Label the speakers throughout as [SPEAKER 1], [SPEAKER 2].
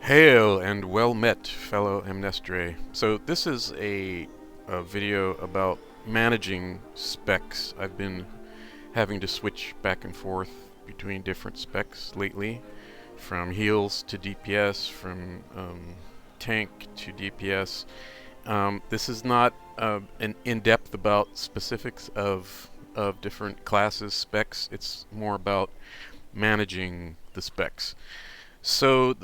[SPEAKER 1] Hail and well met, fellow Emnestrae. So this is a video about managing specs. I've been having to switch back and forth between different specs lately, from heals to DPS, from tank to DPS. This is not an in-depth about specifics of different classes specs. It's more about managing the specs. So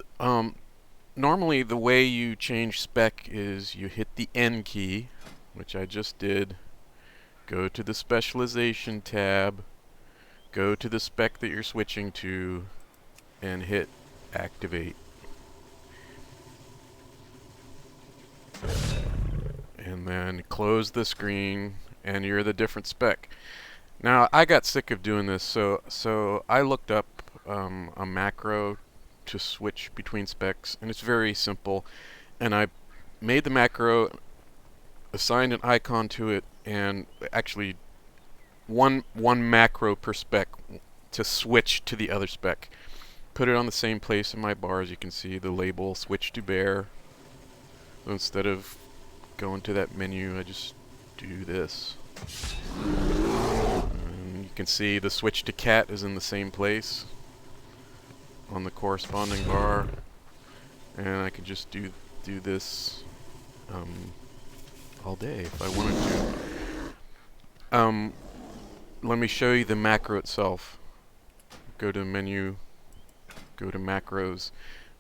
[SPEAKER 1] normally the way you change spec is you hit the N key, which I just did, go to the Specialization tab, go to the spec that you're switching to, and hit activate. And then close the screen and you're the different spec. Now I got sick of doing this, so I looked up a macro to switch between specs, and it's very simple. And I made the macro, assigned an icon to it, and actually one macro per spec to switch to the other spec. Put it on the same place in my bar, as you can see, the label switch to bear. So instead of going to that menu, I just do this. And you can see the switch to cat is in the same place on the corresponding bar, and I could just do this all day if I wanted to. Let me show you the macro itself. Go to menu, go to macros.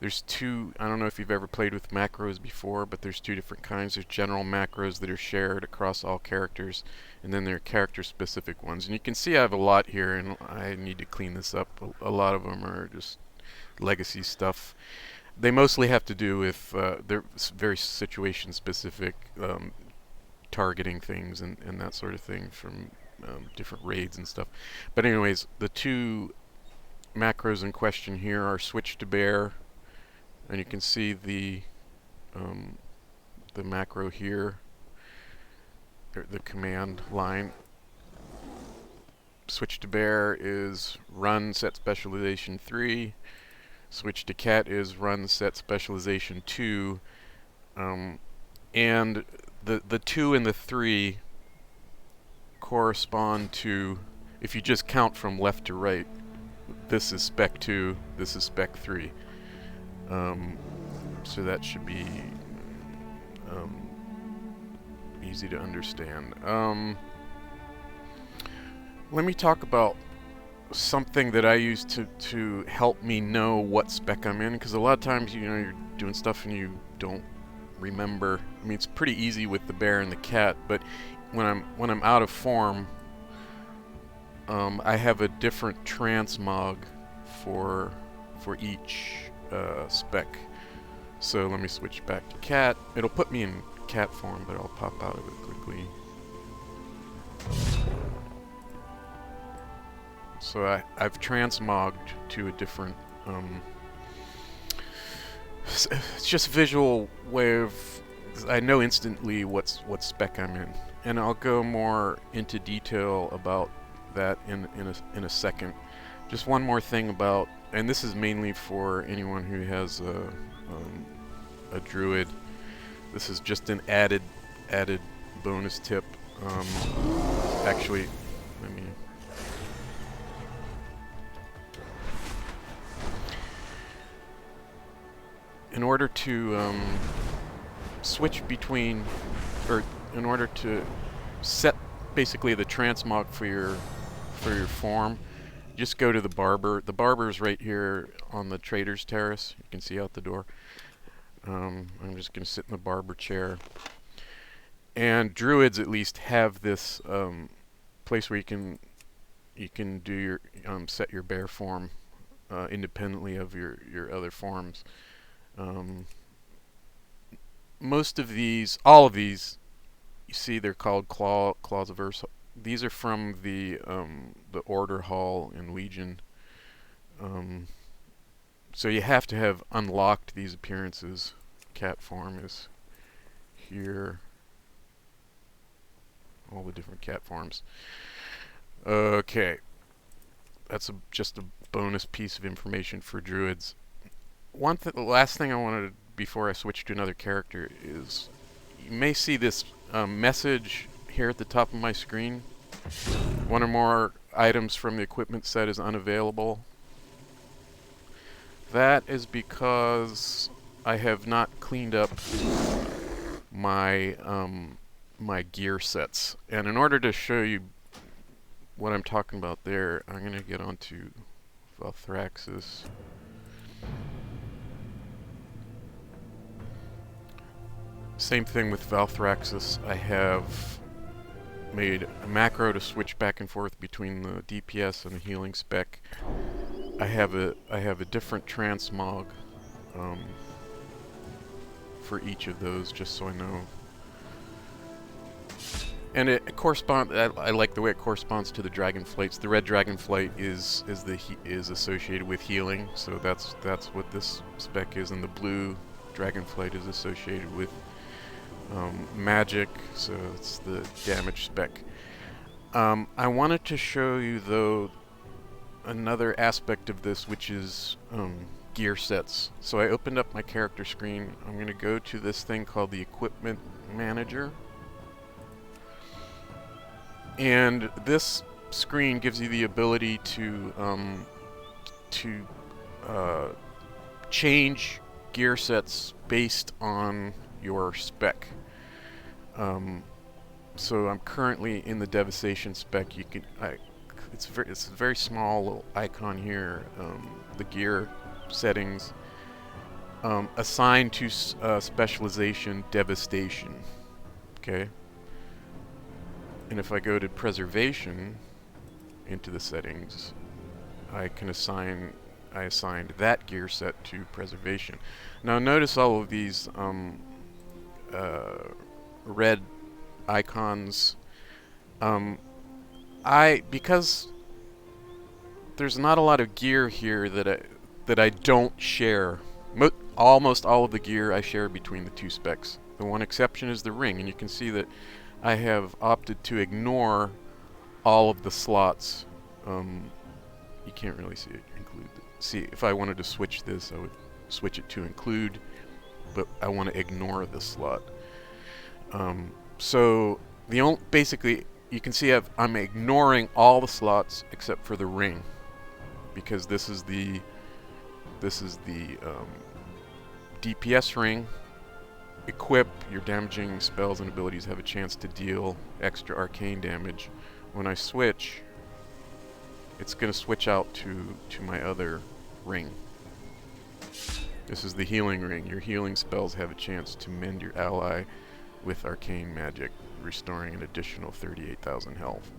[SPEAKER 1] There's two, I don't know if you've ever played with macros before, but there's two different kinds. There's general macros that are shared across all characters, and then there are character specific ones. And you can see I have a lot here, and I need to clean this up. A lot of them are just legacy stuff. They mostly have to do with they're very situation specific, targeting things and that sort of thing from different raids and stuff. But anyways, the two macros in question here are switch to bear, and you can see the macro here, the command line. Switch to bear is run SetSpecialization 3. Switch to cat is run SetSpecialization 2. And the 2 and the 3 correspond to, if you just count from left to right, this is spec 2, this is spec 3. So that should be easy to understand. Let me talk about something that I use to help me know what spec I'm in, because a lot of times, you know, you're doing stuff and you don't remember. I mean, it's pretty easy with the bear and the cat, but when I'm out of form, I have a different transmog for each spec. So let me switch back to cat. It'll put me in cat form, but I'll pop out of it quickly. So I've transmogged to a different, it's just a visual way of, I know instantly what spec I'm in, and I'll go more into detail about that in a second. Just one more thing about, and this is mainly for anyone who has a druid. This is just an added bonus tip. Actually, let me. In order to switch between, or in order to set basically the transmog for your form, just go to the barber. The barber is right here on the trader's terrace. You can see out the door. I'm just going to sit in the barber chair. And druids at least have this place where you can do your set your bear form independently of your other forms. Most of these, all of these, you see they're called claws of Earth. These are from the Order Hall in Legion. So you have to have unlocked these appearances. Cat form is here. All the different cat forms. Okay. That's just a bonus piece of information for druids. The last thing I wanted before I switch to another character is you may see this message here at the top of my screen. One or more items from the equipment set is unavailable. That is because I have not cleaned up my my gear sets. And in order to show you what I'm talking about there, I'm going to get onto Valthraxis. Same thing with Valthraxis. I have made a macro to switch back and forth between the DPS and the healing spec. I have a different transmog for each of those, just so I know. And it corresponds. I like the way it corresponds to the dragonflights. The red dragonflight is associated with healing, so that's what this spec is, and the blue dragonflight is associated with magic, so it's the damage spec. I wanted to show you though another aspect of this, which is gear sets. So I opened up my character screen. I'm going to go to this thing called the Equipment Manager. And this screen gives you the ability to change gear sets based on your spec. So I'm currently in the Devastation spec. It's a very small little icon here. The gear settings assigned to Specialization Devastation. Okay. And if I go to Preservation into the settings, I assigned that gear set to Preservation. Now notice all of these red icons. Because there's not a lot of gear here that I don't share. Almost all of the gear I share between the two specs. The one exception is the ring, and you can see that I have opted to ignore all of the slots. You can't really see it include. See, if I wanted to switch this, I would switch it to include, but I want to ignore the slot. So basically, you can see I'm ignoring all the slots except for the ring, because this is the DPS ring. Equip, your damaging spells and abilities have a chance to deal extra arcane damage. When I switch, it's going to switch out to my other ring. This is the healing ring. Your healing spells have a chance to mend your ally with arcane magic, restoring an additional 38,000 health.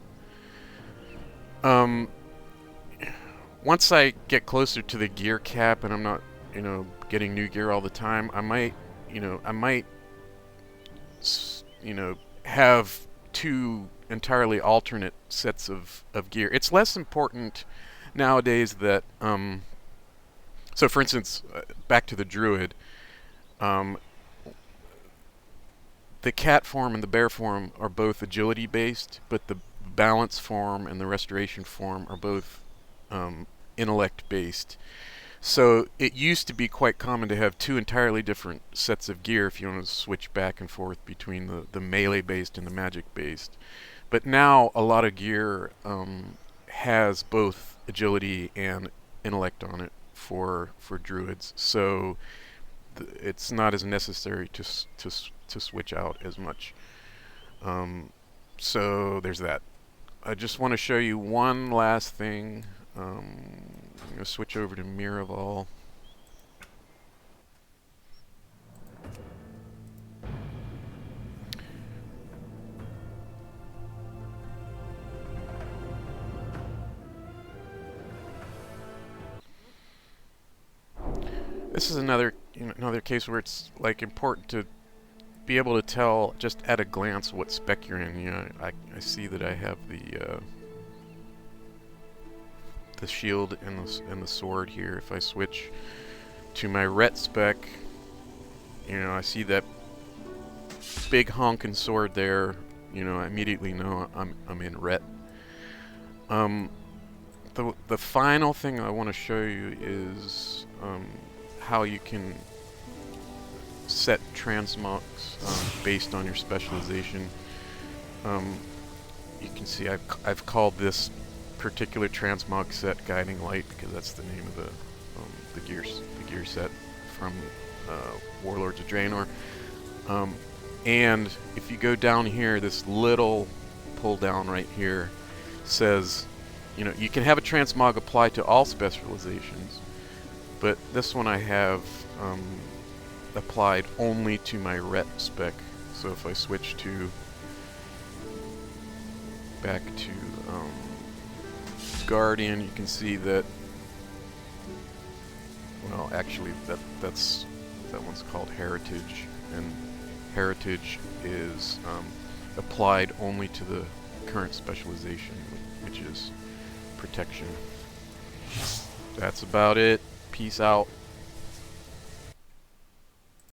[SPEAKER 1] Once I get closer to the gear cap and I'm not, getting new gear all the time, I might have two entirely alternate sets of gear. It's less important nowadays that, so for instance, back to the Druid, the cat form and the bear form are both agility based, but the balance form and the restoration form are both intellect based. So it used to be quite common to have two entirely different sets of gear if you want to switch back and forth between the melee based and the magic based. But now a lot of gear has both agility and intellect on it for druids, so it's not as necessary to switch out as much. So there's that. I just want to show you one last thing. I'm going to switch over to Miraval. This is another case where it's like important to be able to tell just at a glance what spec you're in. I see that I have the shield and the sword here. If I switch to my ret spec, I see that big honkin' sword there. I immediately know I'm in ret. The final thing I want to show you is how you can set transmogs based on your specialization. You can see I've called this particular transmog set Guiding Light because that's the name of the gear set from Warlords of Draenor. And if you go down here, this little pull down right here says, you can have a transmog apply to all specializations, but this one I have applied only to my ret spec. So if I switch back to Guardian, you can see that, well, actually that one's called Heritage, and Heritage is applied only to the current specialization, which is Protection. That's about it. Peace out.